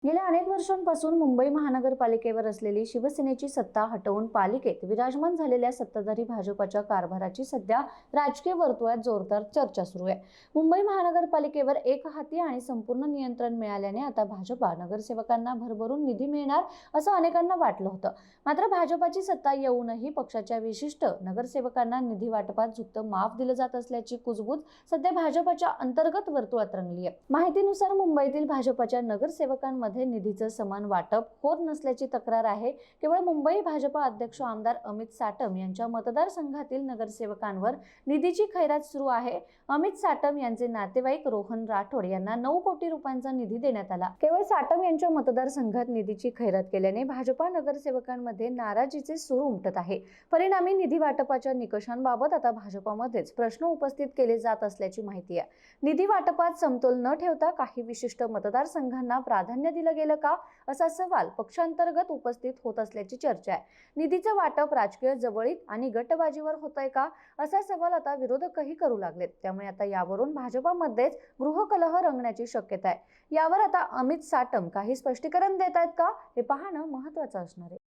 गेल्या अनेक वर्षांपासून मुंबई महानगरपालिकेवर असलेली शिवसेनेची सत्ता हटवून पालिकेत विराजमान झालेल्या सत्ताधारी भाजपच्या कारभाराची सध्या राजकीय वर्तुळात जोरदार चर्चा सुरू आहे। मुंबई महानगरपालिकेवर एकहाती आणि संपूर्ण नियंत्रण मिळाल्याने आता भाजपा नगरसेवकांना भरभरून निधी मिळणार असं अनेकांना वाटलं होतं। मात्र भाजपाची सत्ता येऊनही पक्षाच्या विशिष्ट नगरसेवकांना निधी वाटपात झुकत माफ दिलं जात असल्याची कुजबूज सध्या भाजपच्या अंतर्गत वर्तुळात रंगली आहे। माहितीनुसार मुंबईतील भाजपच्या नगरसेवकांमध्ये निधीचं समान वाटप होत नसल्याची तक्रार आहे। केवळ मुंबई भाजपा अध्यक्ष आमदार अमित साटम यांच्या मतदारसंघातील नगरसेवकांवर निधीची खैरात सुरू आहे। अमित साटम यांचे नातेवाईक रोहन राठोड यांना 9 कोटी रुपयांचा निधी देण्यात आला। केवळ साटम यांच्या मतदारसंघात निधीची खैरात केल्याने भाजपा नगरसेवकांमध्ये नाराजीचे सूर उमटत आहे। परिणामी निधी वाटपाच्या निकषांबाबत आता भाजपामध्येच प्रश्न उपस्थित केले जात असल्याची माहिती आहे। निधी वाटपात समतोल न ठेवता काही विशिष्ट मतदारसंघांना प्राधान्य दिलं गेलं का असा सवाल पक्षांतर्गत उपस्थित होत असल्याची चर्चा आहे। निधीचं वाटप राजकीय जवळीक आणि गटबाजीवर होतंय का असा सवाल आता विरोधकही करू लागलेत। त्यामुळे आता यावरून भाजपामध्येच गृहकलह रंगण्याची शक्यता आहे। यावर आता अमित साटम काही स्पष्टीकरण देत आहेत का हे पाहणं महत्त्वाचं असणार आहे।